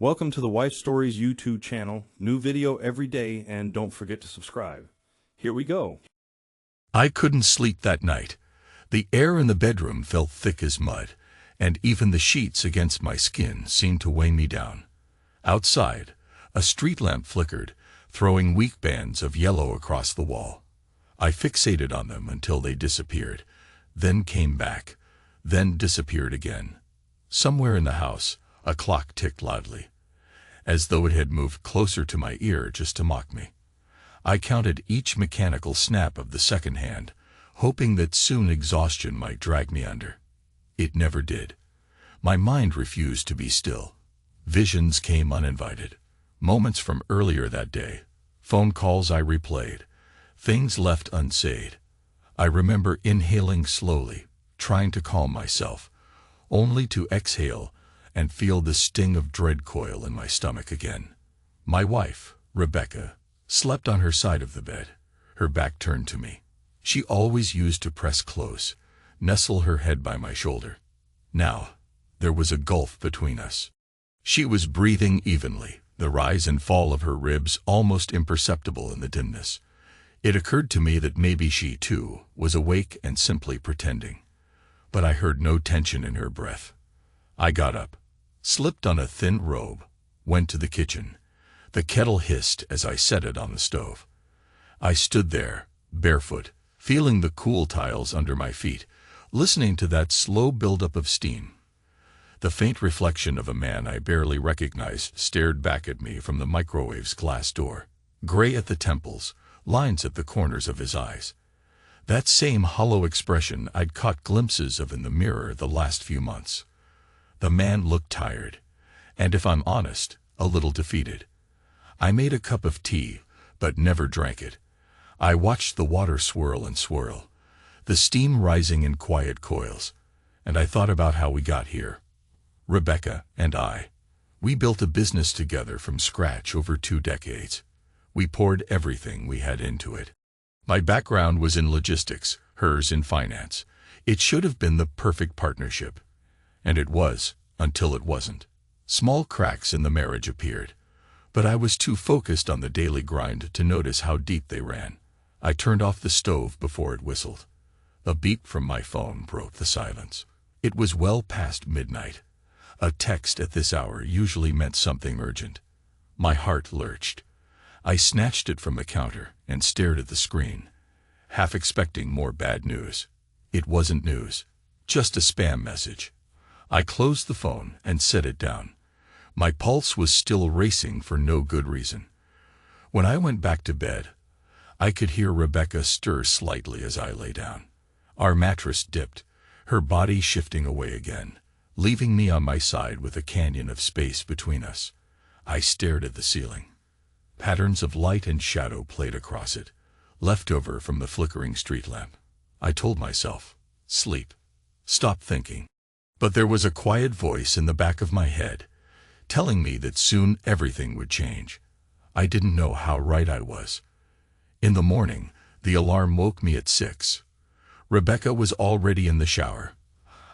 Welcome to the Wife Stories YouTube channel. New video every day, and don't forget to subscribe. Here we go. I couldn't sleep that night. The air in the bedroom felt thick as mud, and even the sheets against my skin seemed to weigh me down. Outside, a street lamp flickered, throwing weak bands of yellow across the wall. I fixated on them until they disappeared, then came back, then disappeared again. Somewhere in the house, a clock ticked loudly, as though it had moved closer to my ear just to mock me. I counted each mechanical snap of the second hand, hoping that soon exhaustion might drag me under. It never did. My mind refused to be still. Visions came uninvited. Moments from earlier that day. Phone calls I replayed. Things left unsaid. I remember inhaling slowly, trying to calm myself, only to exhale and feel the sting of dread coil in my stomach again. My wife, Rebecca, slept on her side of the bed, her back turned to me. She always used to press close, nestle her head by my shoulder. Now, there was a gulf between us. She was breathing evenly, the rise and fall of her ribs almost imperceptible in the dimness. It occurred to me that maybe she, too, was awake and simply pretending. But I heard no tension in her breath. I got up, slipped on a thin robe, went to the kitchen. The kettle hissed as I set it on the stove. I stood there, barefoot, feeling the cool tiles under my feet, listening to that slow buildup of steam. The faint reflection of a man I barely recognized stared back at me from the microwave's glass door, gray at the temples, lines at the corners of his eyes. That same hollow expression I'd caught glimpses of in the mirror the last few months. The man looked tired, and if I'm honest, a little defeated. I made a cup of tea, but never drank it. I watched the water swirl and swirl, the steam rising in quiet coils, and I thought about how we got here. Rebecca and I. We built a business together from scratch over 2 decades. We poured everything we had into it. My background was in logistics, hers in finance. It should have been the perfect partnership. And it was, until it wasn't. Small cracks in the marriage appeared, but I was too focused on the daily grind to notice how deep they ran. I turned off the stove before it whistled. A beep from my phone broke the silence. It was well past midnight. A text at this hour usually meant something urgent. My heart lurched. I snatched it from the counter and stared at the screen, half expecting more bad news. It wasn't news, just a spam message. I closed the phone and set it down. My pulse was still racing for no good reason. When I went back to bed, I could hear Rebecca stir slightly as I lay down. Our mattress dipped, her body shifting away again, leaving me on my side with a canyon of space between us. I stared at the ceiling. Patterns of light and shadow played across it, left over from the flickering street lamp. I told myself, sleep. Stop thinking. But there was a quiet voice in the back of my head, telling me that soon everything would change. I didn't know how right I was. In the morning, the alarm woke me at 6. Rebecca was already in the shower.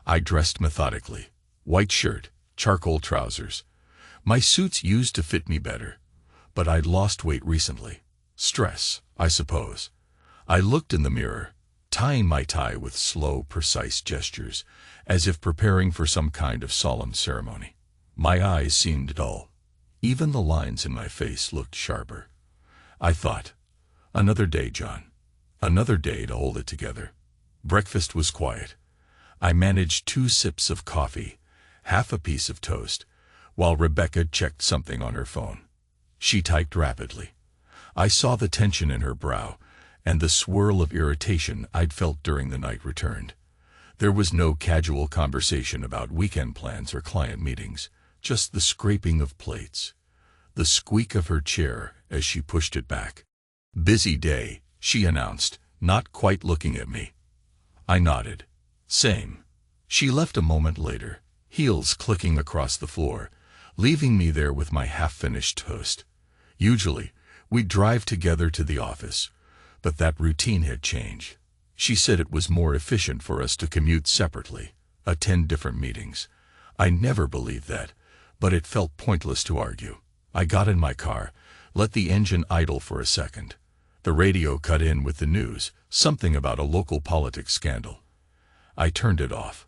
I dressed methodically. White shirt, charcoal trousers. My suits used to fit me better, but I'd lost weight recently. Stress, I suppose. I looked in the mirror, tying my tie with slow, precise gestures, as if preparing for some kind of solemn ceremony. My eyes seemed dull. Even the lines in my face looked sharper. I thought, another day, John. Another day to hold it together. Breakfast was quiet. I managed 2 sips of coffee, half a piece of toast, while Rebecca checked something on her phone. She typed rapidly. I saw the tension in her brow, and the swirl of irritation I'd felt during the night returned. There was no casual conversation about weekend plans or client meetings, just the scraping of plates, the squeak of her chair as she pushed it back. Busy day, she announced, not quite looking at me. I nodded. Same. She left a moment later, heels clicking across the floor, leaving me there with my half-finished toast. Usually, we'd drive together to the office, but that routine had changed. She said it was more efficient for us to commute separately, attend different meetings. I never believed that, but it felt pointless to argue. I got in my car, let the engine idle for a second. The radio cut in with the news, something about a local politics scandal. I turned it off.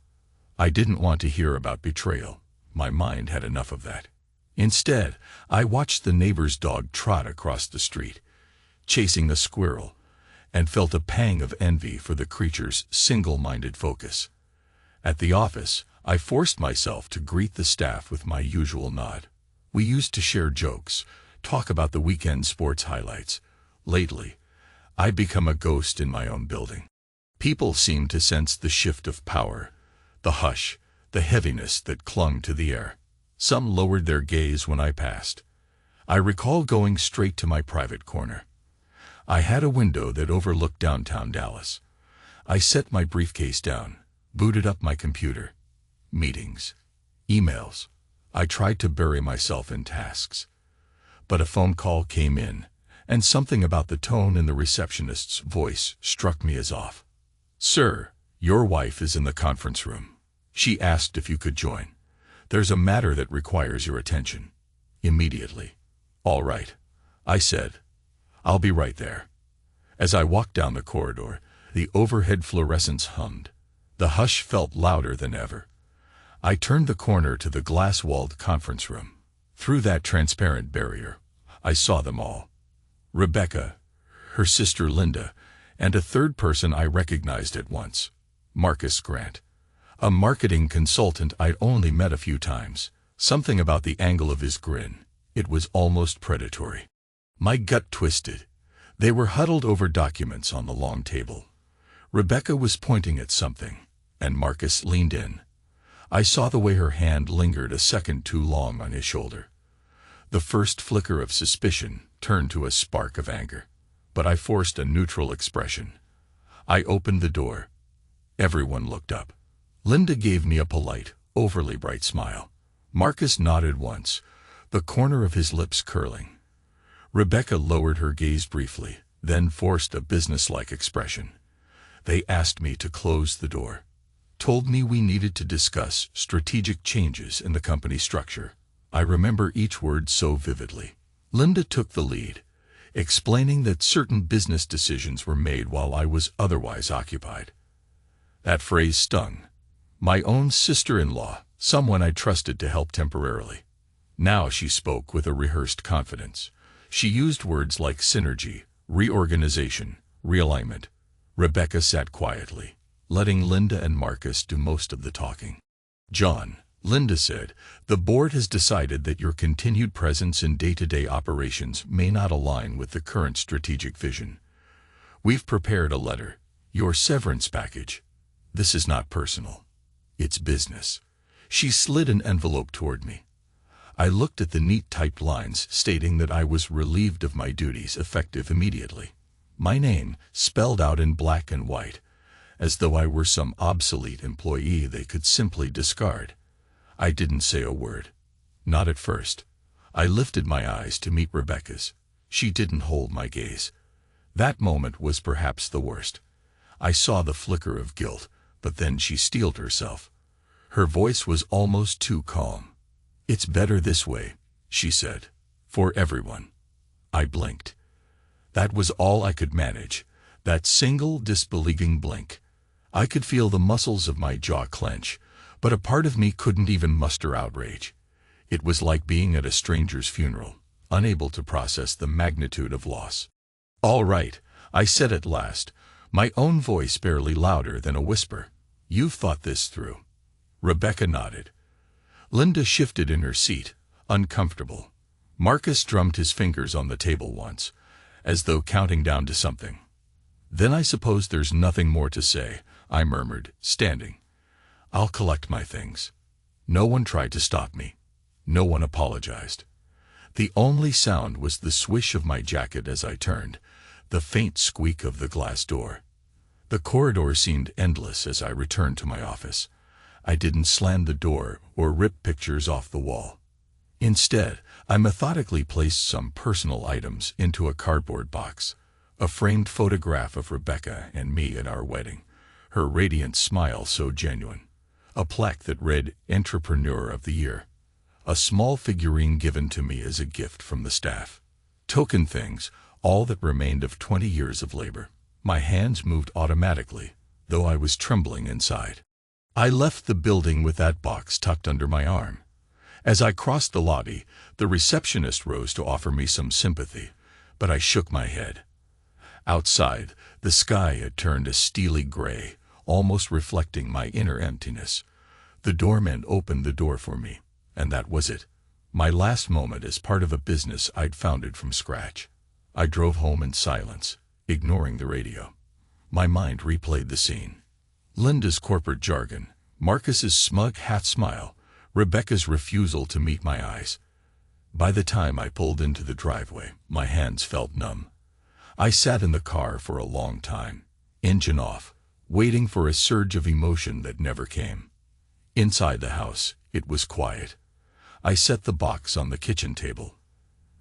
I didn't want to hear about betrayal. My mind had enough of that. Instead, I watched the neighbor's dog trot across the street, chasing a squirrel, and felt a pang of envy for the creature's single-minded focus. At the office, I forced myself to greet the staff with my usual nod. We used to share jokes, talk about the weekend sports highlights. Lately, I'd become a ghost in my own building. People seemed to sense the shift of power, the hush, the heaviness that clung to the air. Some lowered their gaze when I passed. I recall going straight to my private corner. I had a window that overlooked downtown Dallas. I set my briefcase down, booted up my computer. Meetings, emails. I tried to bury myself in tasks. But a phone call came in, and something about the tone in the receptionist's voice struck me as off. "Sir, your wife is in the conference room. She asked if you could join. There's a matter that requires your attention." Immediately. "All right," I said. "I'll be right there." As I walked down the corridor, the overhead fluorescents hummed. The hush felt louder than ever. I turned the corner to the glass-walled conference room. Through that transparent barrier, I saw them all. Rebecca, her sister Linda, and a third person I recognized at once, Marcus Grant, a marketing consultant I'd only met a few times. Something about the angle of his grin. It was almost predatory. My gut twisted. They were huddled over documents on the long table. Rebecca was pointing at something, and Marcus leaned in. I saw the way her hand lingered a second too long on his shoulder. The first flicker of suspicion turned to a spark of anger, but I forced a neutral expression. I opened the door. Everyone looked up. Linda gave me a polite, overly bright smile. Marcus nodded once, the corner of his lips curling. Rebecca lowered her gaze briefly, then forced a businesslike expression. They asked me to close the door, told me we needed to discuss strategic changes in the company structure. I remember each word so vividly. Linda took the lead, explaining that certain business decisions were made while I was otherwise occupied. That phrase stung. My own sister-in-law, someone I trusted to help temporarily. Now she spoke with a rehearsed confidence. She used words like synergy, reorganization, realignment. Rebecca sat quietly, letting Linda and Marcus do most of the talking. "John," Linda said, "the board has decided that your continued presence in day-to-day operations may not align with the current strategic vision. We've prepared a letter, your severance package. This is not personal. It's business." She slid an envelope toward me. I looked at the neat typed lines stating that I was relieved of my duties effective immediately. My name spelled out in black and white, as though I were some obsolete employee they could simply discard. I didn't say a word. Not at first. I lifted my eyes to meet Rebecca's. She didn't hold my gaze. That moment was perhaps the worst. I saw the flicker of guilt, but then she steeled herself. Her voice was almost too calm. "It's better this way," she said. "For everyone." I blinked. That was all I could manage, that single disbelieving blink. I could feel the muscles of my jaw clench, but a part of me couldn't even muster outrage. It was like being at a stranger's funeral, unable to process the magnitude of loss. "All right," I said at last, my own voice barely louder than a whisper. "You've thought this through." Rebecca nodded. Linda shifted in her seat, uncomfortable. Marcus drummed his fingers on the table once, as though counting down to something. "Then I suppose there's nothing more to say," I murmured, standing. "I'll collect my things." No one tried to stop me. No one apologized. The only sound was the swish of my jacket as I turned, the faint squeak of the glass door. The corridor seemed endless as I returned to my office. I didn't slam the door or rip pictures off the wall. Instead, I methodically placed some personal items into a cardboard box. A framed photograph of Rebecca and me at our wedding, her radiant smile so genuine. A plaque that read Entrepreneur of the Year. a small figurine given to me as a gift from the staff. Token things, all that remained of 20 years of labor. My hands moved automatically, though I was trembling inside. I left the building with that box tucked under my arm. As I crossed the lobby, the receptionist rose to offer me some sympathy, but I shook my head. Outside, the sky had turned a steely gray, almost reflecting my inner emptiness. The doorman opened the door for me, and that was it. My last moment as part of a business I'd founded from scratch. I drove home in silence, ignoring the radio. My mind replayed the scene. Linda's corporate jargon, Marcus's smug half smile, Rebecca's refusal to meet my eyes. By the time I pulled into the driveway, my hands felt numb. I sat in the car for a long time, engine off, waiting for a surge of emotion that never came. Inside the house, it was quiet. I set the box on the kitchen table.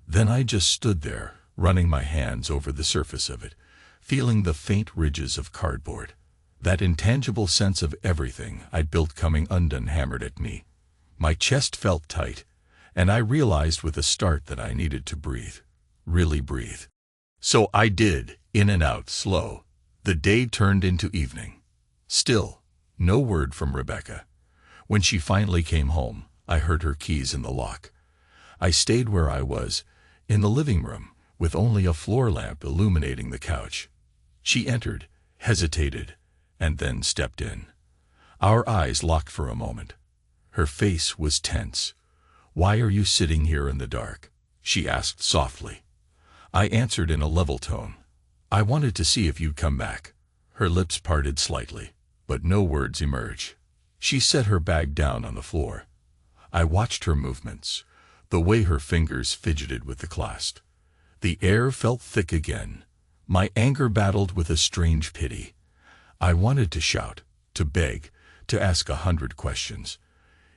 Then I just stood there, running my hands over the surface of it, feeling the faint ridges of cardboard. That intangible sense of everything I'd built coming undone hammered at me. My chest felt tight, and I realized with a start that I needed to breathe. Really breathe. So I did, in and out, slow. The day turned into evening. Still, no word from Rebecca. When she finally came home, I heard her keys in the lock. I stayed where I was, in the living room, with only a floor lamp illuminating the couch. She entered, hesitated, and then stepped in. Our eyes locked for a moment. Her face was tense. "Why are you sitting here in the dark?" she asked softly. I answered in a level tone. "I wanted to see if you'd come back." Her lips parted slightly, but no words emerged. She set her bag down on the floor. I watched her movements, the way her fingers fidgeted with the clasp. The air felt thick again. My anger battled with a strange pity. I wanted to shout, to beg, to ask 100 questions.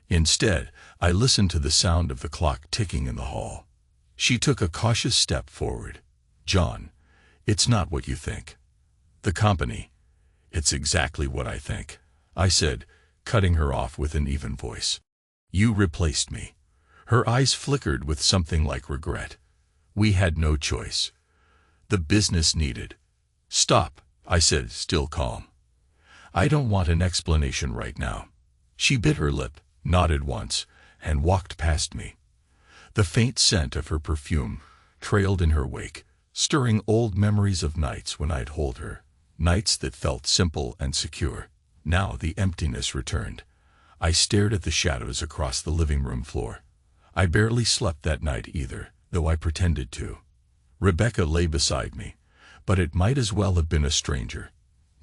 Instead, I listened to the sound of the clock ticking in the hall. She took a cautious step forward. "John, it's not what you think." "The company." "It's exactly what I think," I said, cutting her off with an even voice. "You replaced me." Her eyes flickered with something like regret. "We had no choice. The business needed." "Stop," I said, still calm. "I don't want an explanation right now." She bit her lip, nodded once, and walked past me. The faint scent of her perfume trailed in her wake, stirring old memories of nights when I'd hold her, nights that felt simple and secure. Now the emptiness returned. I stared at the shadows across the living room floor. I barely slept that night either, though I pretended to. Rebecca lay beside me, but it might as well have been a stranger.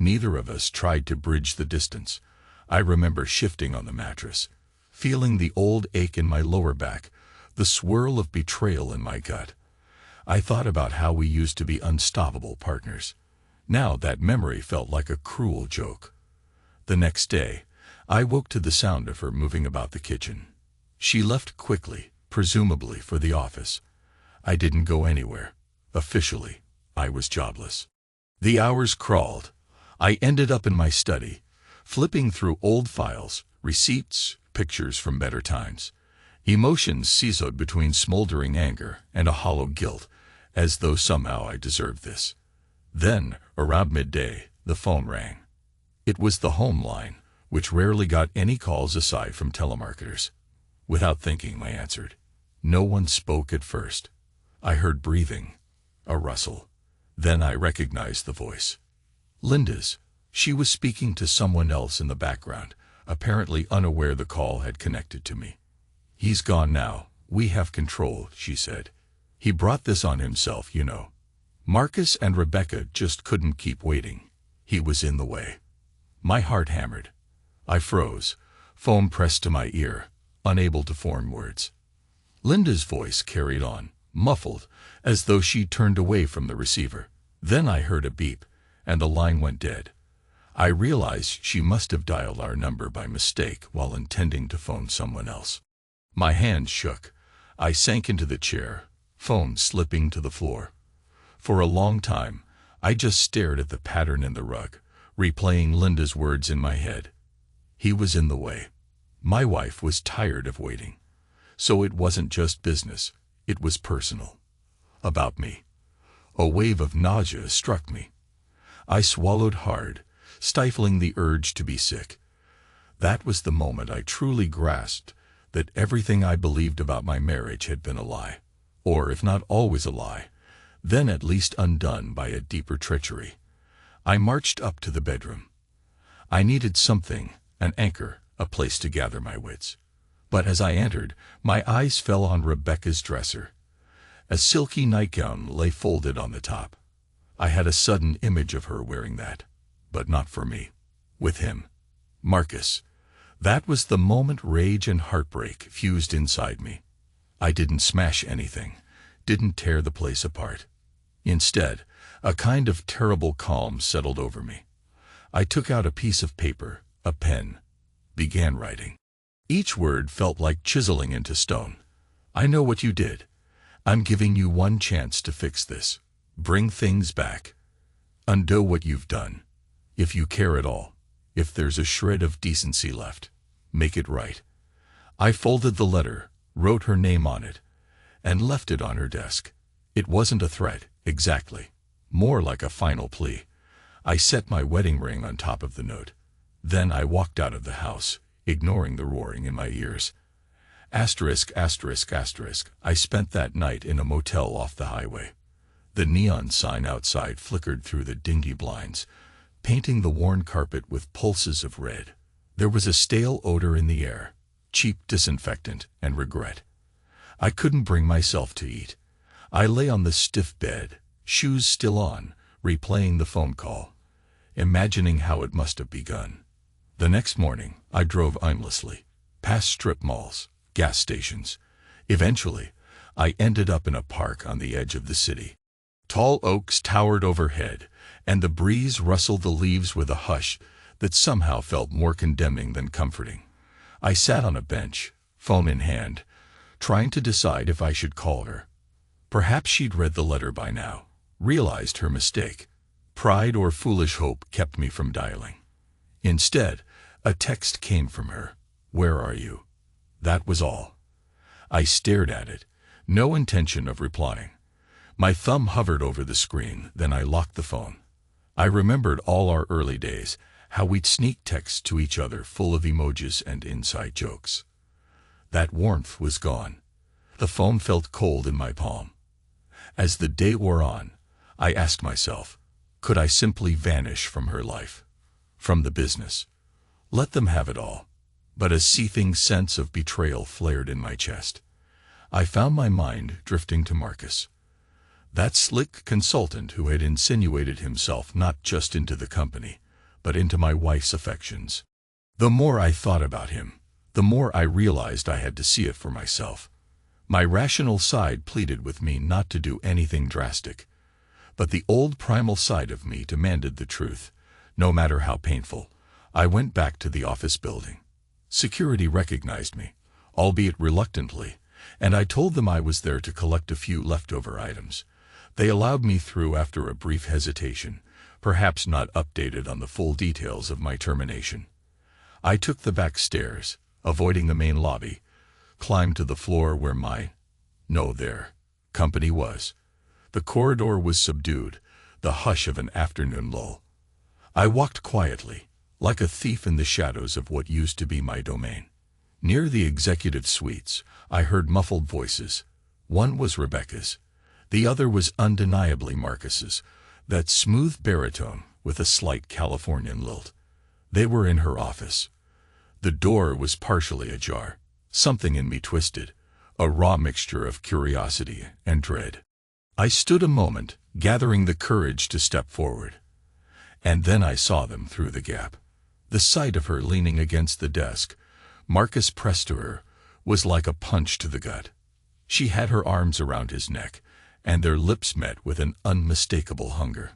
Neither of us tried to bridge the distance. I remember shifting on the mattress, feeling the old ache in my lower back, the swirl of betrayal in my gut. I thought about how we used to be unstoppable partners. Now that memory felt like a cruel joke. The next day, I woke to the sound of her moving about the kitchen. She left quickly, presumably for the office. I didn't go anywhere. Officially, I was jobless. The hours crawled. I ended up in my study, flipping through old files, receipts, pictures from better times. Emotions seesawed between smoldering anger and a hollow guilt, as though somehow I deserved this. Then, around midday, the phone rang. It was the home line, which rarely got any calls aside from telemarketers. Without thinking, I answered. No one spoke at first. I heard breathing, a rustle. Then I recognized the voice. Linda's. She was speaking to someone else in the background, apparently unaware the call had connected to me. "He's gone now. We have control," she said. "He brought this on himself, you know." Marcus and Rebecca just couldn't keep waiting. He was in the way. My heart hammered. I froze, foam pressed to my ear, unable to form words. Linda's voice carried on, muffled, as though she turned away from the receiver. Then I heard a beep, and the line went dead. I realized she must have dialed our number by mistake while intending to phone someone else. My hands shook. I sank into the chair, phone slipping to the floor. For a long time, I just stared at the pattern in the rug, replaying Linda's words in my head. He was in the way. My wife was tired of waiting. So it wasn't just business, it was personal. About me. A wave of nausea struck me. I swallowed hard, stifling the urge to be sick. That was the moment I truly grasped that everything I believed about my marriage had been a lie. Or, if not always a lie, then at least undone by a deeper treachery. I marched up to the bedroom. I needed something, an anchor, a place to gather my wits. But as I entered, my eyes fell on Rebecca's dresser. A silky nightgown lay folded on the top. I had a sudden image of her wearing that, but not for me. With him. Marcus. That was the moment rage and heartbreak fused inside me. I didn't smash anything, didn't tear the place apart. Instead, a kind of terrible calm settled over me. I took out a piece of paper, a pen, began writing. Each word felt like chiseling into stone. I know what you did. I'm giving you one chance to fix this. Bring things back. Undo what you've done. If you care at all, if there's a shred of decency left, make it right. I folded the letter, wrote her name on it, and left it on her desk. It wasn't a threat, exactly. More like a final plea. I set my wedding ring on top of the note. Then I walked out of the house, ignoring the roaring in my ears. Asterisk, asterisk, asterisk. I spent that night in a motel off the highway. The neon sign outside flickered through the dingy blinds, painting the worn carpet with pulses of red. There was a stale odor in the air, cheap disinfectant and regret. I couldn't bring myself to eat. I lay on the stiff bed, shoes still on, replaying the phone call, imagining how it must have begun. The next morning, I drove aimlessly, past strip malls, gas stations. Eventually, I ended up in a park on the edge of the city. Tall oaks towered overhead, and the breeze rustled the leaves with a hush that somehow felt more condemning than comforting. I sat on a bench, phone in hand, trying to decide if I should call her. Perhaps she'd read the letter by now, realized her mistake. Pride or foolish hope kept me from dialing. Instead, a text came from her. "Where are you?" That was all. I stared at it, no intention of replying. My thumb hovered over the screen, then I locked the phone. I remembered all our early days, how we'd sneak texts to each other full of emojis and inside jokes. That warmth was gone. The phone felt cold in my palm. As the day wore on, I asked myself, could I simply vanish from her life? From the business? Let them have it all. But a seething sense of betrayal flared in my chest. I found my mind drifting to Marcus. That slick consultant who had insinuated himself not just into the company, but into my wife's affections. The more I thought about him, the more I realized I had to see it for myself. My rational side pleaded with me not to do anything drastic, but the old primal side of me demanded the truth, no matter how painful. I went back to the office building. Security recognized me, albeit reluctantly, and I told them I was there to collect a few leftover items. They allowed me through after a brief hesitation, perhaps not updated on the full details of my termination. I took the back stairs, avoiding the main lobby, climbed to the floor where my company was. The corridor was subdued, the hush of an afternoon lull. I walked quietly, like a thief in the shadows of what used to be my domain. Near the executive suites, I heard muffled voices. One was Rebecca's. The other was undeniably Marcus's, that smooth baritone with a slight Californian lilt. They were in her office. The door was partially ajar. Something in me twisted, a raw mixture of curiosity and dread. I stood a moment, gathering the courage to step forward. And then I saw them through the gap. The sight of her leaning against the desk, Marcus pressed to her, was like a punch to the gut. She had her arms around his neck, and their lips met with an unmistakable hunger.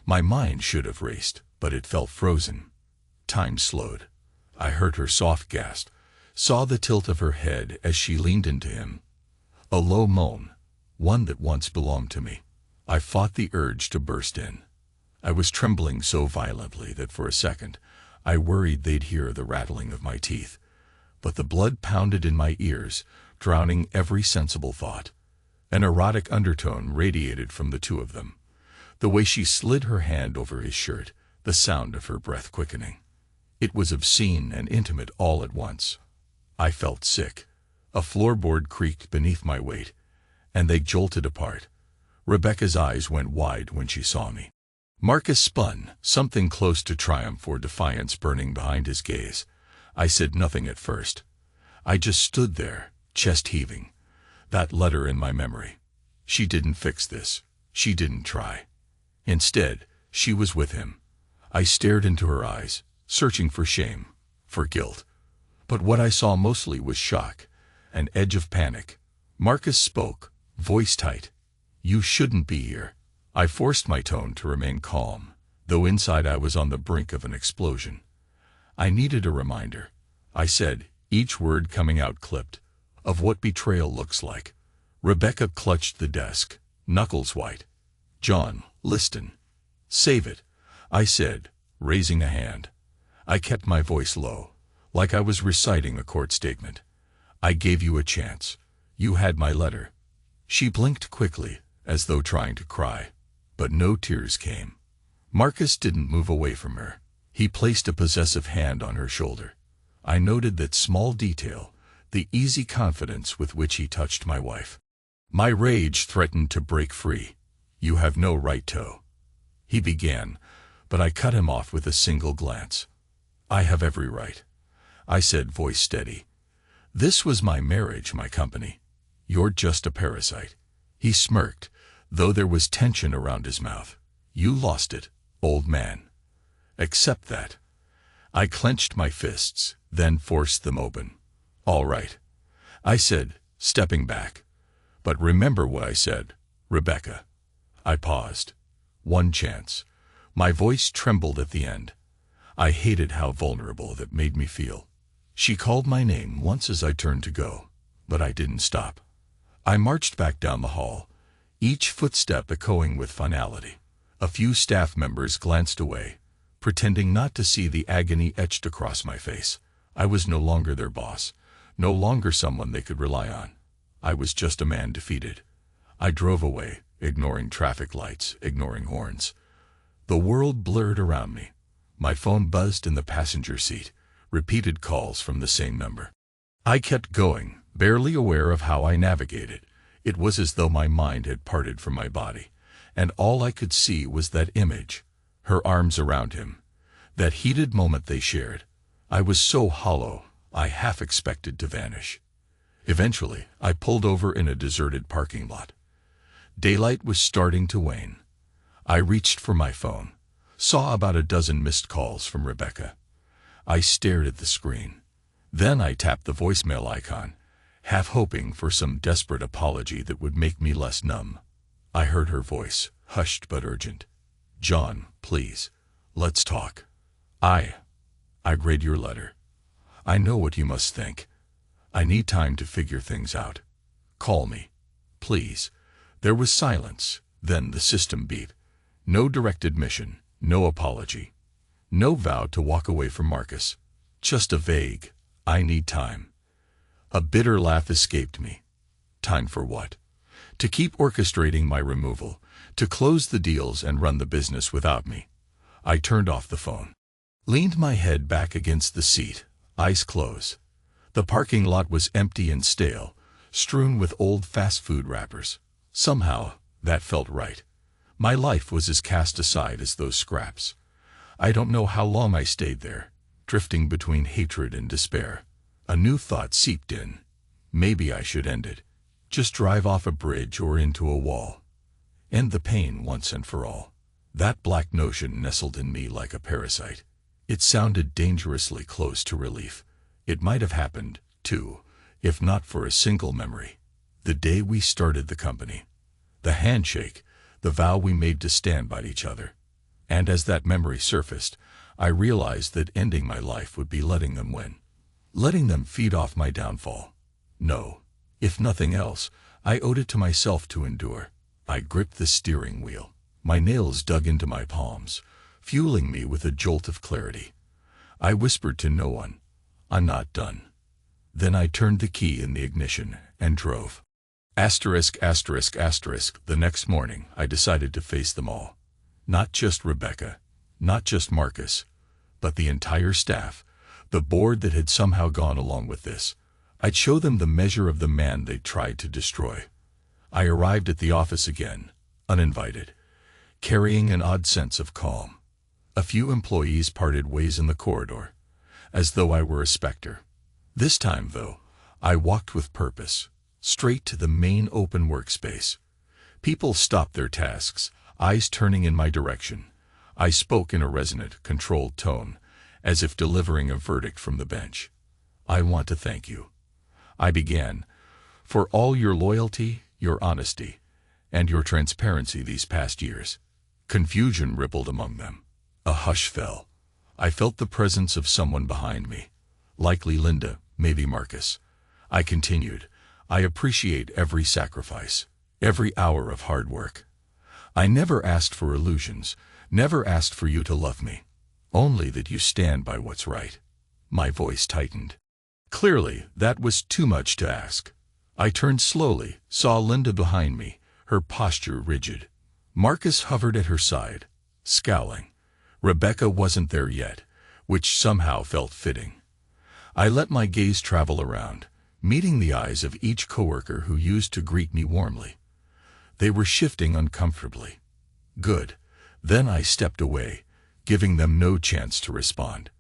My mind should have raced, but it felt frozen. Time slowed. I heard her soft gasp, saw the tilt of her head as she leaned into him. A low moan, one that once belonged to me. I fought the urge to burst in. I was trembling so violently that for a second, I worried they'd hear the rattling of my teeth. But the blood pounded in my ears, drowning every sensible thought. An erotic undertone radiated from the two of them. The way she slid her hand over his shirt, the sound of her breath quickening. It was obscene and intimate all at once. I felt sick. A floorboard creaked beneath my weight, and they jolted apart. Rebecca's eyes went wide when she saw me. Marcus spun, something close to triumph or defiance burning behind his gaze. I said nothing at first. I just stood there, chest heaving. That letter in my memory. She didn't fix this. She didn't try. Instead, she was with him. I stared into her eyes, searching for shame, for guilt. But what I saw mostly was shock, an edge of panic. Marcus spoke, voice tight. "You shouldn't be here." I forced my tone to remain calm, though inside I was on the brink of an explosion. I needed a reminder. I said, each word coming out clipped, of what betrayal looks like. Rebecca clutched the desk, knuckles white. "John, listen. Save it," I said, raising a hand. I kept my voice low, like I was reciting a court statement. "I gave you a chance. You had my letter." She blinked quickly, as though trying to cry, but no tears came. Marcus didn't move away from her. He placed a possessive hand on her shoulder. I noted that small detail, the easy confidence with which he touched my wife. My rage threatened to break free. "You have no right to," he began, but I cut him off with a single glance. "I have every right," I said, voice steady. "This was my marriage, my company. You're just a parasite." He smirked, though there was tension around his mouth. "You lost it, old man. Accept that." I clenched my fists, then forced them open. "All right," I said, stepping back. "But remember what I said, Rebecca." I paused. One chance. My voice trembled at the end. I hated how vulnerable that made me feel. She called my name once as I turned to go, but I didn't stop. I marched back down the hall, each footstep echoing with finality. A few staff members glanced away, pretending not to see the agony etched across my face. I was no longer their boss, no longer someone they could rely on. I was just a man defeated. I drove away, ignoring traffic lights, ignoring horns. The world blurred around me. My phone buzzed in the passenger seat, repeated calls from the same number. I kept going, barely aware of how I navigated. It was as though my mind had parted from my body, and all I could see was that image, her arms around him, that heated moment they shared. I was so hollow, I half expected to vanish. Eventually, I pulled over in a deserted parking lot. Daylight was starting to wane. I reached for my phone, saw about a dozen missed calls from Rebecca. I stared at the screen. Then I tapped the voicemail icon, half hoping for some desperate apology that would make me less numb. I heard her voice, hushed but urgent. "John, please, let's talk. I read your letter. I know what you must think. I need time to figure things out. Call me, please." There was silence, then the system beep. No direct admission, no apology, no vow to walk away from Marcus. Just a vague, "I need time." A bitter laugh escaped me. Time for what? To keep orchestrating my removal, to close the deals and run the business without me. I turned off the phone, leaned my head back against the seat, eyes closed. The parking lot was empty and stale, strewn with old fast food wrappers. Somehow, that felt right. My life was as cast aside as those scraps. I don't know how long I stayed there, drifting between hatred and despair. A new thought seeped in. Maybe I should end it. Just drive off a bridge or into a wall. End the pain once and for all. That black notion nestled in me like a parasite. It sounded dangerously close to relief. It might have happened, too, if not for a single memory. The day we started the company. The handshake, the vow we made to stand by each other. And as that memory surfaced, I realized that ending my life would be letting them win. Letting them feed off my downfall. No, if nothing else, I owed it to myself to endure. I gripped the steering wheel. My nails dug into my palms, fueling me with a jolt of clarity. I whispered to no one, "I'm not done." Then I turned the key in the ignition and drove. Asterisk, asterisk, asterisk. The next morning, I decided to face them all. Not just Rebecca, not just Marcus, but the entire staff, the board that had somehow gone along with this. I'd show them the measure of the man they'd tried to destroy. I arrived at the office again, uninvited, carrying an odd sense of calm. A few employees parted ways in the corridor, as though I were a specter. This time, though, I walked with purpose, straight to the main open workspace. People stopped their tasks, eyes turning in my direction. I spoke in a resonant, controlled tone, as if delivering a verdict from the bench. "I want to thank you," I began, "for all your loyalty, your honesty, and your transparency these past years." Confusion rippled among them. A hush fell. I felt the presence of someone behind me. Likely Linda, maybe Marcus. I continued, "I appreciate every sacrifice, every hour of hard work. I never asked for illusions, never asked for you to love me. Only that you stand by what's right." My voice tightened. Clearly, that was too much to ask. I turned slowly, saw Linda behind me, her posture rigid. Marcus hovered at her side, scowling. Rebecca wasn't there yet, which somehow felt fitting. I let my gaze travel around, meeting the eyes of each coworker who used to greet me warmly. They were shifting uncomfortably. Good. Then I stepped away, giving them no chance to respond.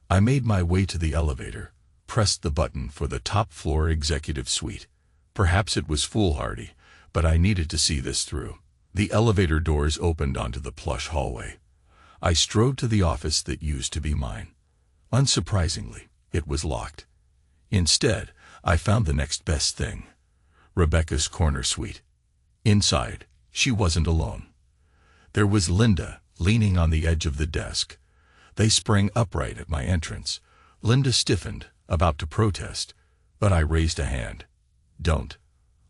I made my way to the elevator, pressed the button for the top-floor executive suite. Perhaps it was foolhardy, but I needed to see this through. The elevator doors opened onto the plush hallway. I strode to the office that used to be mine. Unsurprisingly, it was locked. Instead, I found the next best thing. Rebecca's corner suite. Inside, she wasn't alone. There was Linda, leaning on the edge of the desk. They sprang upright at my entrance. Linda stiffened, about to protest, but I raised a hand. "Don't.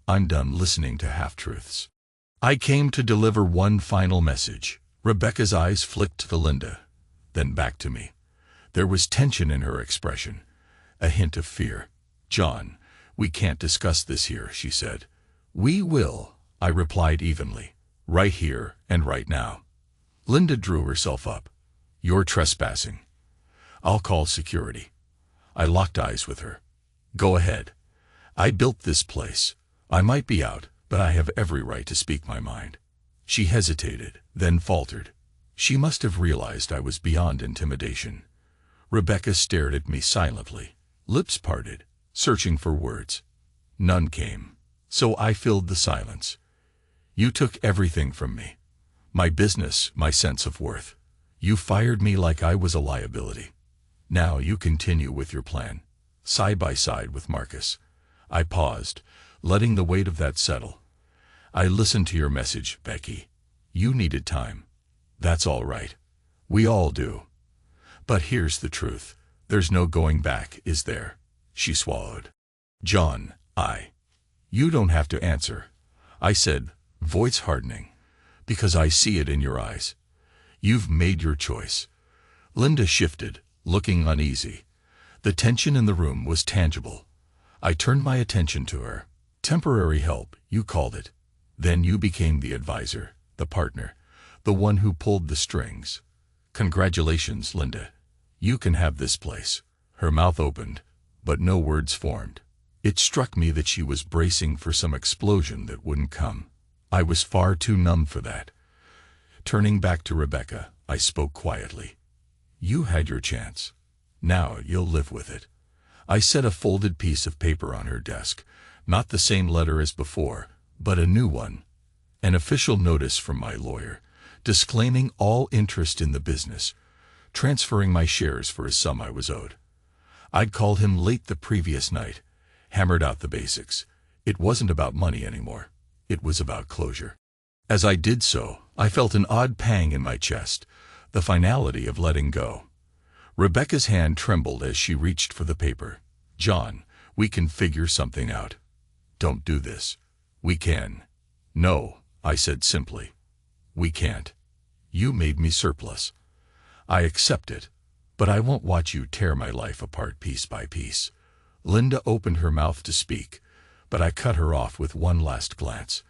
I'm done listening to half-truths. I came to deliver one final message." Rebecca's eyes flicked to Linda, then back to me. There was tension in her expression, a hint of fear. "John, we can't discuss this here," she said. "We will," I replied evenly, "right here and right now." Linda drew herself up. "You're trespassing. I'll call security." I locked eyes with her. "Go ahead. I built this place. I might be out, but I have every right to speak my mind." She hesitated, then faltered. She must have realized I was beyond intimidation. Rebecca stared at me silently, lips parted, searching for words. None came, so I filled the silence. "You took everything from me. My business, my sense of worth. You fired me like I was a liability. Now you continue with your plan, side by side with Marcus." I paused, letting the weight of that settle. "I listened to your message, Becky. You needed time. That's all right. We all do. But here's the truth. There's no going back, is there?" She swallowed. "John, You don't have to answer," I said, voice hardening, "because I see it in your eyes. You've made your choice." Linda shifted, looking uneasy. The tension in the room was tangible. I turned my attention to her. "Temporary help, you called it. Then you became the advisor, the partner, the one who pulled the strings. Congratulations, Linda. You can have this place." Her mouth opened, but no words formed. It struck me that she was bracing for some explosion that wouldn't come. I was far too numb for that. Turning back to Rebecca, I spoke quietly. "You had your chance. Now you'll live with it." I set a folded piece of paper on her desk, not the same letter as before, but a new one. An official notice from my lawyer, disclaiming all interest in the business, transferring my shares for a sum I was owed. I'd called him late the previous night, hammered out the basics. It wasn't about money anymore. It was about closure. As I did so, I felt an odd pang in my chest, the finality of letting go. Rebecca's hand trembled as she reached for the paper. "John, we can figure something out." "Don't do this." "We can." "No," I said simply. "We can't. You made me surplus. I accept it, but I won't watch you tear my life apart piece by piece." Linda opened her mouth to speak, but I cut her off with one last glance.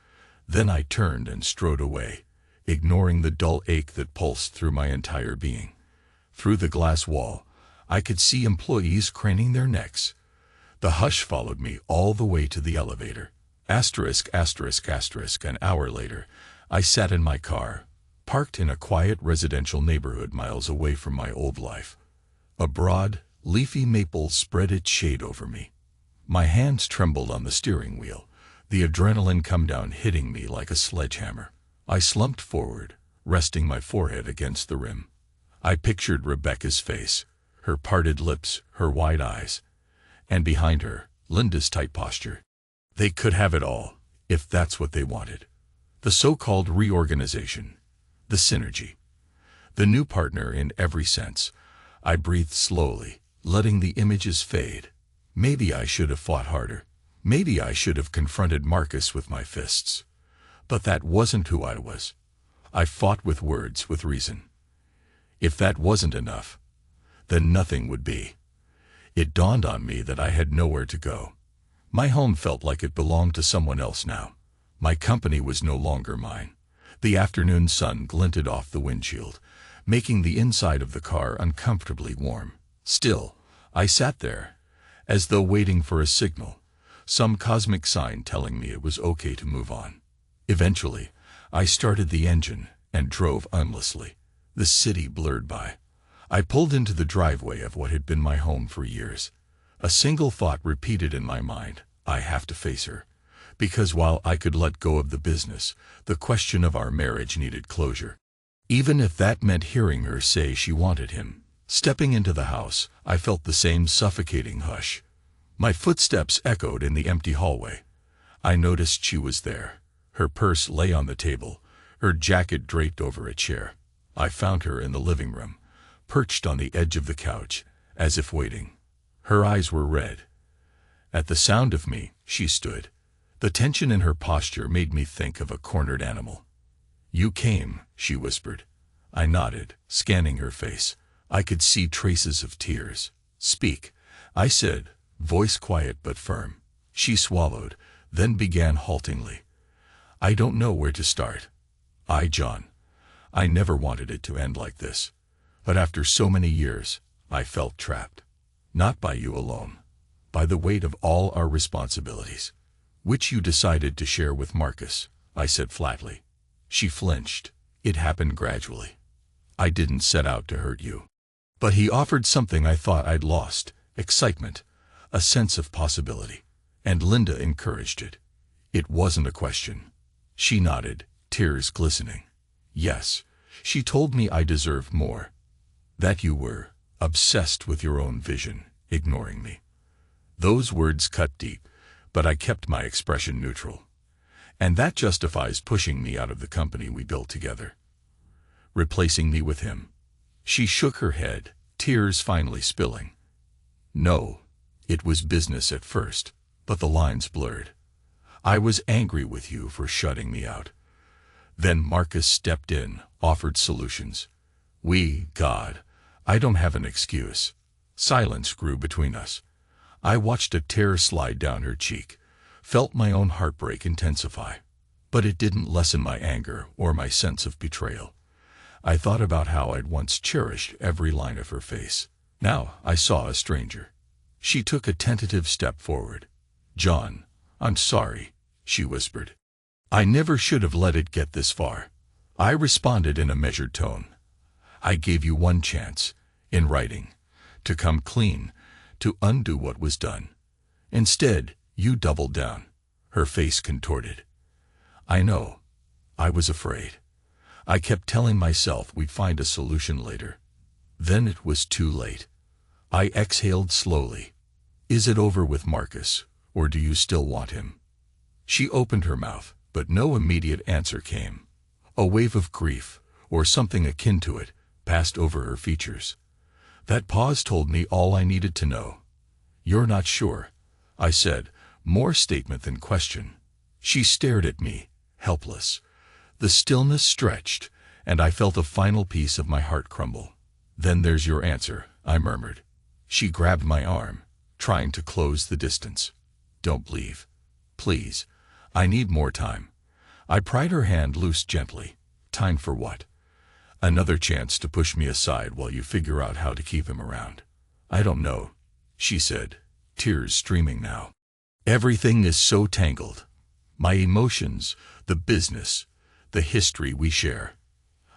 Then I turned and strode away, ignoring the dull ache that pulsed through my entire being. Through the glass wall, I could see employees craning their necks. The hush followed me all the way to the elevator. Asterisk, asterisk, asterisk. An hour later, I sat in my car, parked in a quiet residential neighborhood miles away from my old life. A broad, leafy maple spread its shade over me. My hands trembled on the steering wheel, the adrenaline come down hitting me like a sledgehammer. I slumped forward, resting my forehead against the rim. I pictured Rebecca's face, her parted lips, her wide eyes, and behind her, Linda's tight posture. They could have it all, if that's what they wanted. The so-called reorganization, the synergy, the new partner in every sense. I breathed slowly, letting the images fade. Maybe I should have fought harder. Maybe I should have confronted Marcus with my fists. But that wasn't who I was. I fought with words, with reason. If that wasn't enough, then nothing would be. It dawned on me that I had nowhere to go. My home felt like it belonged to someone else now. My company was no longer mine. The afternoon sun glinted off the windshield, making the inside of the car uncomfortably warm. Still, I sat there, as though waiting for a signal, some cosmic sign telling me it was okay to move on. Eventually, I started the engine and drove aimlessly. The city blurred by. I pulled into the driveway of what had been my home for years. A single thought repeated in my mind: I have to face her. Because while I could let go of the business, the question of our marriage needed closure. Even if that meant hearing her say she wanted him. Stepping into the house, I felt the same suffocating hush. My footsteps echoed in the empty hallway. I noticed she was there. Her purse lay on the table, her jacket draped over a chair. I found her in the living room, perched on the edge of the couch, as if waiting. Her eyes were red. At the sound of me, she stood. The tension in her posture made me think of a cornered animal. "You came," she whispered. I nodded, scanning her face. I could see traces of tears. "Speak," I said, voice quiet but firm. She swallowed, then began haltingly. "I don't know where to start. John, I never wanted it to end like this. But after so many years, I felt trapped. Not by you alone. By the weight of all our responsibilities, which you decided to share with Marcus," I said flatly. She flinched. "It happened gradually. I didn't set out to hurt you. But he offered something I thought I'd lost: excitement, a sense of possibility. And Linda encouraged it. It wasn't a question." She nodded, tears glistening. "Yes, she told me I deserved more. That you were obsessed with your own vision, ignoring me." Those words cut deep, but I kept my expression neutral. "And that justifies pushing me out of the company we built together, replacing me with him." She shook her head, tears finally spilling. "No, it was business at first, but the lines blurred. I was angry with you for shutting me out. Then Marcus stepped in, offered solutions. God, I don't have an excuse." Silence grew between us. I watched a tear slide down her cheek, felt my own heartbreak intensify. But it didn't lessen my anger or my sense of betrayal. I thought about how I'd once cherished every line of her face. Now I saw a stranger. She took a tentative step forward. "John, I'm sorry," she whispered. "I never should have let it get this far." I responded in a measured tone. "I gave you one chance, in writing, to come clean, to undo what was done. Instead, you doubled down." Her face contorted. "I know. I was afraid. I kept telling myself we'd find a solution later. Then it was too late." I exhaled slowly. "Is it over with Marcus, or do you still want him?" She opened her mouth, but no immediate answer came. A wave of grief, or something akin to it, passed over her features. That pause told me all I needed to know. "You're not sure," I said, more statement than question. She stared at me, helpless. The stillness stretched, and I felt a final piece of my heart crumble. "Then there's your answer," I murmured. She grabbed my arm. trying to close the distance. "Don't leave. Please. I need more time." I pried her hand loose gently. "Time for what?" "Another chance to push me aside while you figure out how to keep him around." "I don't know," she said, tears streaming now. "Everything is so tangled. My emotions, the business, the history we share."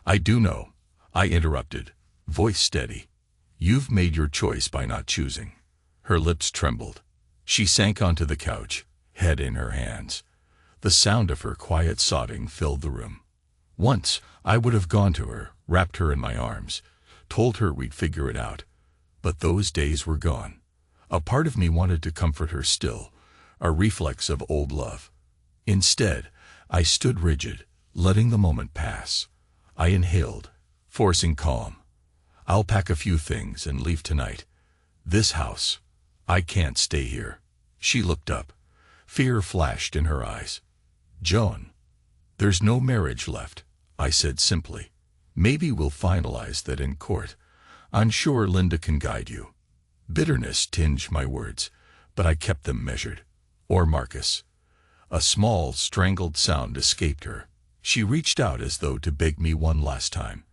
"I do know," I interrupted, voice steady. "You've made your choice by not choosing." Her lips trembled. She sank onto the couch, head in her hands. The sound of her quiet sobbing filled the room. Once, I would have gone to her, wrapped her in my arms, told her we'd figure it out. But those days were gone. A part of me wanted to comfort her still, a reflex of old love. Instead, I stood rigid, letting the moment pass. I inhaled, forcing calm. "I'll pack a few things and leave tonight. This house, I can't stay here." She looked up. Fear flashed in her eyes. "Joan, there's no marriage left," I said simply. "Maybe we'll finalize that in court. I'm sure Linda can guide you." Bitterness tinged my words, but I kept them measured. "Or Marcus." A small, strangled sound escaped her. She reached out as though to beg me one last time,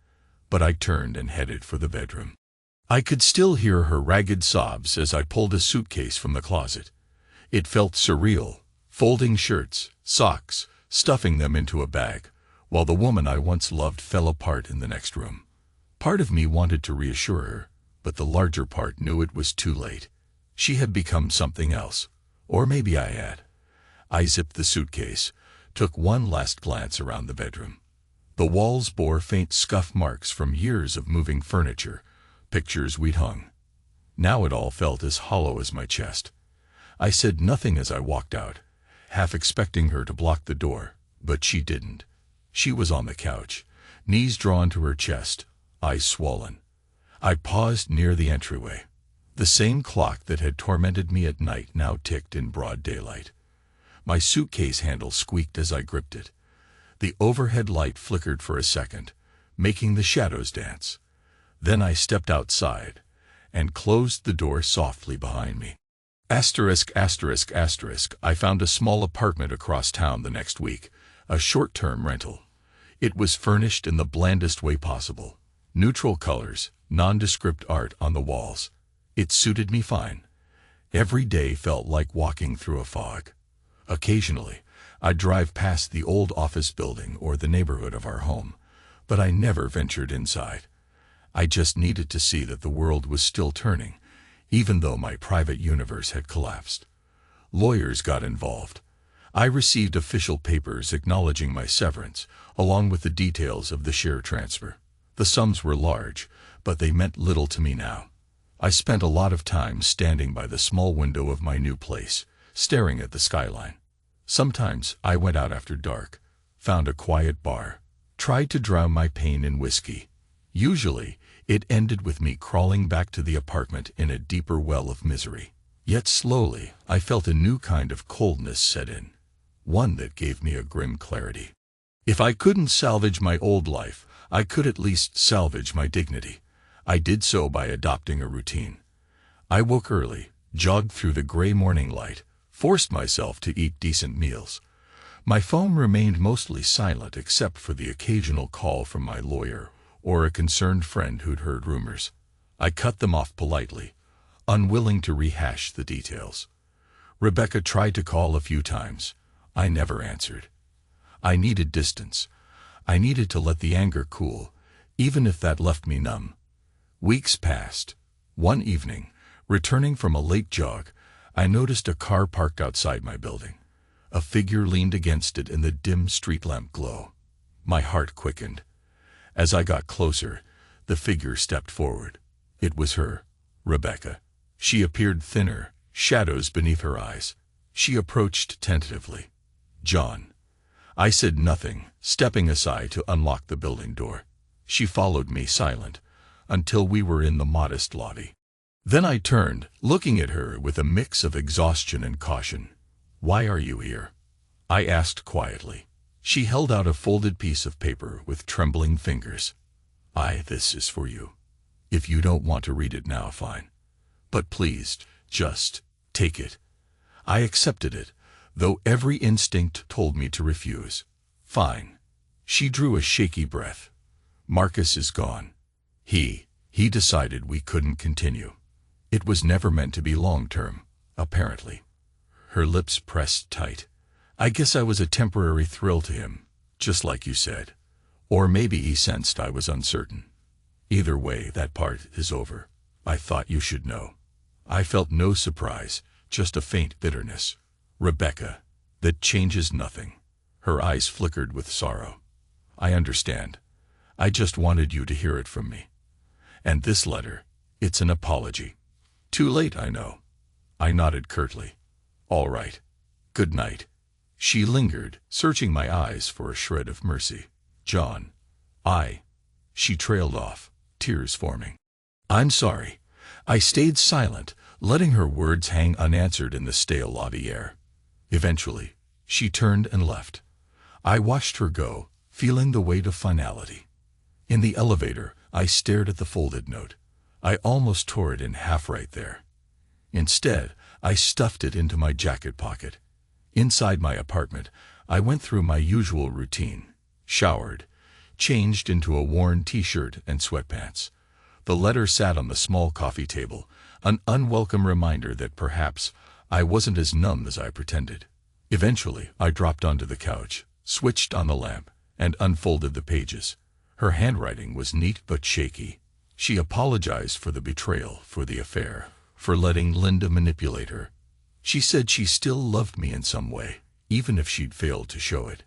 but I turned and headed for the bedroom. I could still hear her ragged sobs as I pulled a suitcase from the closet. It felt surreal, folding shirts, socks, stuffing them into a bag, while the woman I once loved fell apart in the next room. Part of me wanted to reassure her, but the larger part knew it was too late. She had become something else, or maybe I had. I zipped the suitcase, took one last glance around the bedroom. The walls bore faint scuff marks from years of moving furniture, pictures we'd hung. Now it all felt as hollow as my chest. I said nothing as I walked out, half expecting her to block the door, but she didn't. She was on the couch, knees drawn to her chest, eyes swollen. I paused near the entryway. The same clock that had tormented me at night now ticked in broad daylight. My suitcase handle squeaked as I gripped it. The overhead light flickered for a second, making the shadows dance. Then I stepped outside and closed the door softly behind me. I found a small apartment across town the next week, a short-term rental. It was furnished in the blandest way possible. Neutral colors, nondescript art on the walls. It suited me fine. Every day felt like walking through a fog. Occasionally, I'd drive past the old office building or the neighborhood of our home, but I never ventured inside. I just needed to see that the world was still turning, even though my private universe had collapsed. Lawyers got involved. I received official papers acknowledging my severance, along with the details of the share transfer. The sums were large, but they meant little to me now. I spent a lot of time standing by the small window of my new place, staring at the skyline. Sometimes I went out after dark, found a quiet bar, tried to drown my pain in whiskey. Usually, it ended with me crawling back to the apartment in a deeper well of misery. Yet slowly, I felt a new kind of coldness set in, one that gave me a grim clarity. If I couldn't salvage my old life, I could at least salvage my dignity. I did so by adopting a routine. I woke early, jogged through the gray morning light, forced myself to eat decent meals. My phone remained mostly silent except for the occasional call from my lawyer or a concerned friend who'd heard rumors. I cut them off politely, unwilling to rehash the details. Rebecca tried to call a few times. I never answered. I needed distance. I needed to let the anger cool, even if that left me numb. Weeks passed. One evening, returning from a late jog, I noticed a car parked outside my building. A figure leaned against it in the dim street lamp glow. My heart quickened. As I got closer, the figure stepped forward. It was her, Rebecca. She appeared thinner, shadows beneath her eyes. She approached tentatively. "John." I said nothing, stepping aside to unlock the building door. She followed me silent, until we were in the modest lobby. Then I turned, looking at her with a mix of exhaustion and caution. "Why are you here?" I asked quietly. She held out a folded piece of paper with trembling fingers. This is for you. If you don't want to read it now, fine. But please, Just take it. I accepted it, though every instinct told me to refuse. Fine. She drew a shaky breath. Marcus is gone. He decided we couldn't continue. It was never meant to be long-term, apparently. Her lips pressed tight. I guess I was a temporary thrill to him, just like you said. Or maybe he sensed I was uncertain. Either way, that part is over. I thought you should know. I felt no surprise, just a faint bitterness. Rebecca, that changes nothing. Her eyes flickered with sorrow. I understand. I just wanted you to hear it from me. And this letter, it's an apology. Too late, I know. I nodded curtly. All right. Good night. She lingered, searching my eyes for a shred of mercy. John. She trailed off, tears forming. I'm sorry. I stayed silent, letting her words hang unanswered in the stale lobby air. Eventually, she turned and left. I watched her go, feeling the weight of finality. In the elevator, I stared at the folded note. I almost tore it in half right there. Instead, I stuffed it into my jacket pocket. Inside my apartment, I went through my usual routine, showered, changed into a worn t-shirt and sweatpants. The letter sat on the small coffee table, an unwelcome reminder that perhaps I wasn't as numb as I pretended. Eventually, I dropped onto the couch, switched on the lamp, and unfolded the pages. Her handwriting was neat but shaky. She apologized for the betrayal, for the affair, for letting Linda manipulate her. She said she still loved me in some way, even if she'd failed to show it.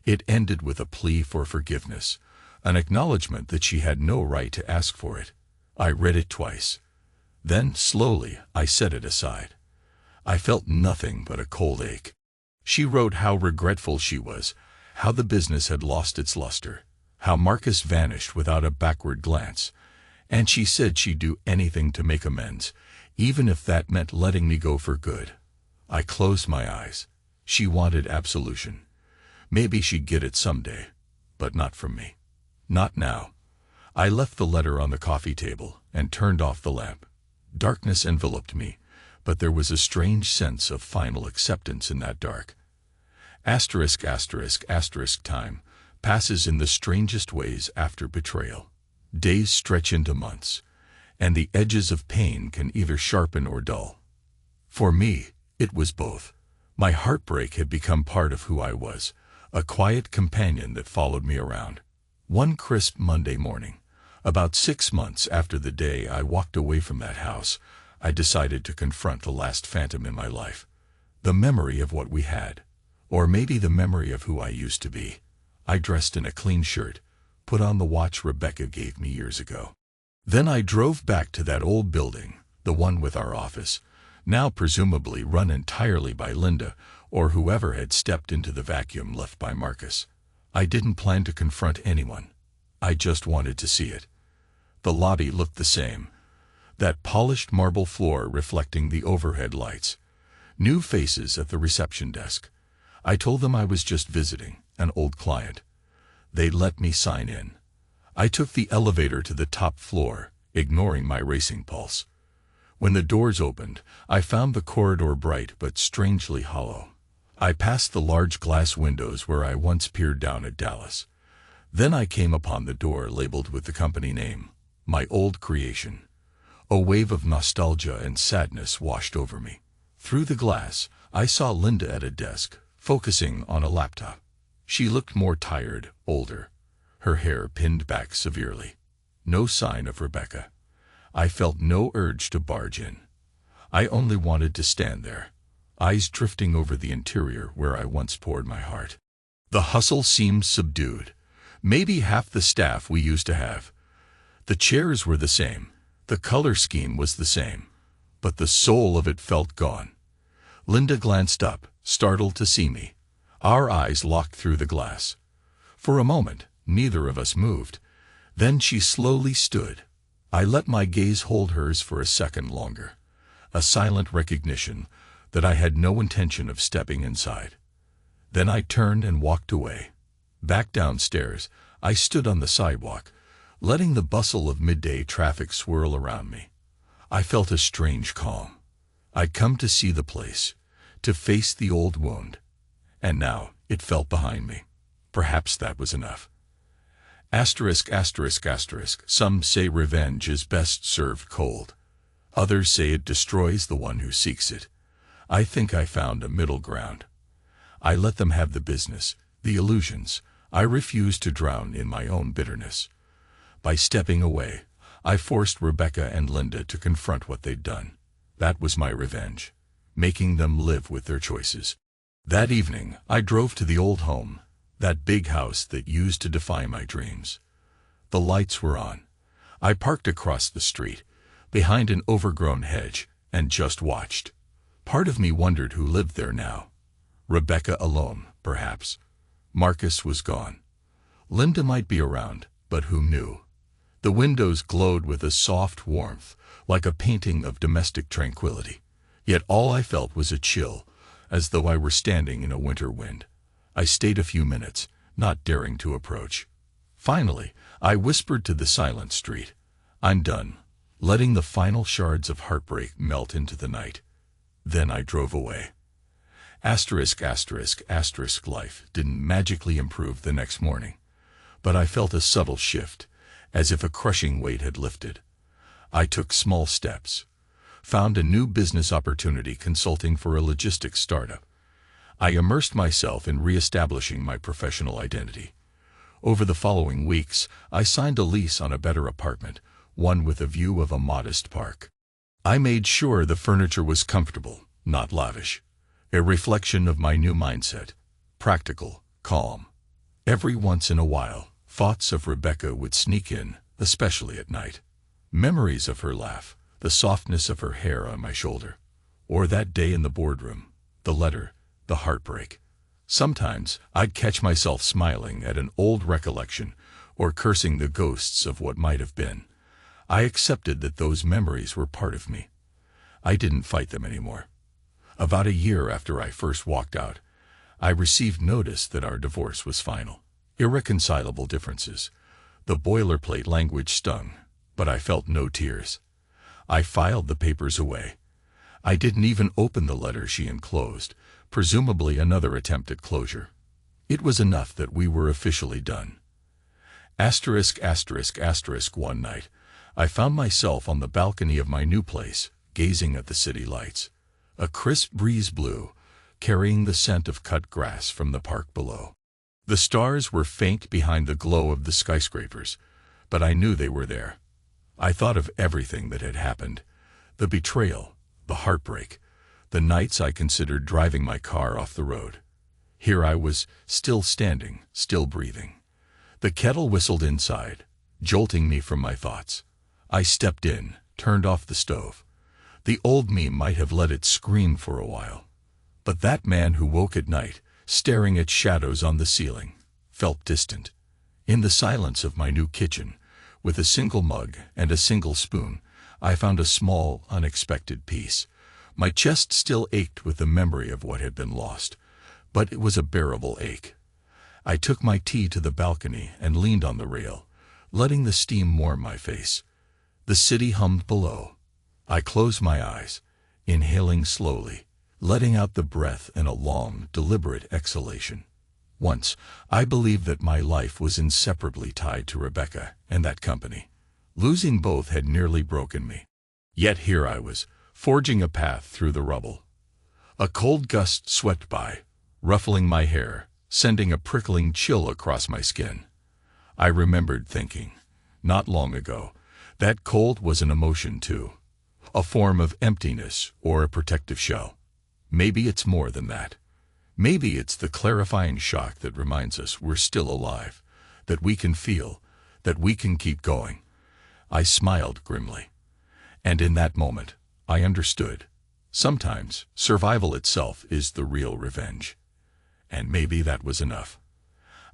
It ended with a plea for forgiveness, an acknowledgement that she had no right to ask for it. I read it twice. Then, slowly, I set it aside. I felt nothing but a cold ache. She wrote how regretful she was, how the business had lost its luster, how Marcus vanished without a backward glance, and she said she'd do anything to make amends, even if that meant letting me go for good. I closed my eyes. She wanted absolution. Maybe she'd get it someday, but not from me. Not now. I left the letter on the coffee table and turned off the lamp. Darkness enveloped me, but there was a strange sense of final acceptance in that dark. ***** Time passes in the strangest ways after betrayal. Days stretch into months, and the edges of pain can either sharpen or dull. For me, it was both. My heartbreak had become part of who I was, a quiet companion that followed me around. One crisp Monday morning, about 6 months after the day I walked away from that house, I decided to confront the last phantom in my life. The memory of what we had, or maybe the memory of who I used to be. I dressed in a clean shirt, put on the watch Rebecca gave me years ago. Then I drove back to that old building, the one with our office, now presumably run entirely by Linda or whoever had stepped into the vacuum left by Marcus. I didn't plan to confront anyone. I just wanted to see it. The lobby looked the same. That polished marble floor reflecting the overhead lights. New faces at the reception desk. I told them I was just visiting, an old client. They let me sign in. I took the elevator to the top floor, ignoring my racing pulse. When the doors opened, I found the corridor bright but strangely hollow. I passed the large glass windows where I once peered down at Dallas. Then I came upon the door labeled with the company name, my old creation. A wave of nostalgia and sadness washed over me. Through the glass, I saw Linda at a desk, focusing on a laptop. She looked more tired, older, her hair pinned back severely. No sign of Rebecca. I felt no urge to barge in. I only wanted to stand there, eyes drifting over the interior where I once poured my heart. The hustle seemed subdued. Maybe half the staff we used to have. The chairs were the same. The color scheme was the same. But the soul of it felt gone. Linda glanced up, startled to see me. Our eyes locked through the glass. For a moment, neither of us moved. Then she slowly stood. I let my gaze hold hers for a second longer. A silent recognition that I had no intention of stepping inside. Then I turned and walked away. Back downstairs, I stood on the sidewalk, letting the bustle of midday traffic swirl around me. I felt a strange calm. I'd come to see the place, to face the old wound, and now it felt behind me. Perhaps that was enough. Asterisk, asterisk, asterisk. Some say revenge is best served cold. Others say it destroys the one who seeks it. I think I found a middle ground. I let them have the business, the illusions. I refused to drown in my own bitterness. By stepping away, I forced Rebecca and Linda to confront what they'd done. That was my revenge, making them live with their choices. That evening, I drove to the old home, that big house that used to defy my dreams. The lights were on. I parked across the street, behind an overgrown hedge, and just watched. Part of me wondered who lived there now. Rebecca alone, perhaps. Marcus was gone. Linda might be around, but who knew? The windows glowed with a soft warmth, like a painting of domestic tranquility. Yet all I felt was a chill, as though I were standing in a winter wind. I stayed a few minutes, not daring to approach. Finally, I whispered to the silent street, "I'm done," letting the final shards of heartbreak melt into the night. Then I drove away. Asterisk, asterisk, asterisk. Life didn't magically improve the next morning, but I felt a subtle shift, as if a crushing weight had lifted. I took small steps, found a new business opportunity consulting for a logistics startup. I immersed myself in reestablishing my professional identity. Over the following weeks, I signed a lease on a better apartment, one with a view of a modest park. I made sure the furniture was comfortable, not lavish, a reflection of my new mindset, practical, calm. Every once in a while, thoughts of Rebecca would sneak in, especially at night. Memories of her laugh, the softness of her hair on my shoulder, or that day in the boardroom, the letter, the heartbreak. Sometimes I'd catch myself smiling at an old recollection or cursing the ghosts of what might have been. I accepted that those memories were part of me. I didn't fight them anymore. About a year after I first walked out, I received notice that our divorce was final. Irreconcilable differences. The boilerplate language stung, but I felt no tears. I filed the papers away. I didn't even open the letter she enclosed, presumably another attempt at closure. It was enough that we were officially done. Asterisk, asterisk, asterisk. One night, I found myself on the balcony of my new place, gazing at the city lights. A crisp breeze blew, carrying the scent of cut grass from the park below. The stars were faint behind the glow of the skyscrapers, but I knew they were there. I thought of everything that had happened, the betrayal, the heartbreak, the nights I considered driving my car off the road. Here I was, still standing, still breathing. The kettle whistled inside, jolting me from my thoughts. I stepped in, turned off the stove. The old me might have let it scream for a while. But that man who woke at night, staring at shadows on the ceiling, felt distant. In the silence of my new kitchen, with a single mug and a single spoon, I found a small, unexpected peace. My chest still ached with the memory of what had been lost, but it was a bearable ache. I took my tea to the balcony and leaned on the rail, letting the steam warm my face. The city hummed below. I closed my eyes, inhaling slowly, letting out the breath in a long, deliberate exhalation. Once, I believed that my life was inseparably tied to Rebecca and that company. Losing both had nearly broken me. Yet here I was, forging a path through the rubble. A cold gust swept by, ruffling my hair, sending a prickling chill across my skin. I remembered thinking, not long ago, that cold was an emotion too, a form of emptiness or a protective shell. Maybe it's more than that. Maybe it's the clarifying shock that reminds us we're still alive, that we can feel, that we can keep going. I smiled grimly. And in that moment, I understood. Sometimes, survival itself is the real revenge. And maybe that was enough.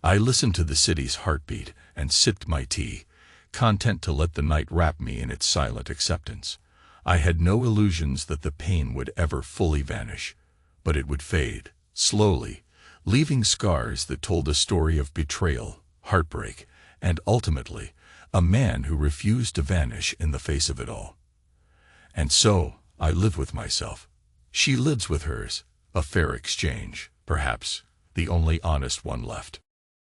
I listened to the city's heartbeat and sipped my tea, content to let the night wrap me in its silent acceptance. I had no illusions that the pain would ever fully vanish, but it would fade, slowly, leaving scars that told a story of betrayal, heartbreak, and ultimately, a man who refused to vanish in the face of it all. And so, I live with myself, She lives with hers, a fair exchange, perhaps the only honest one left.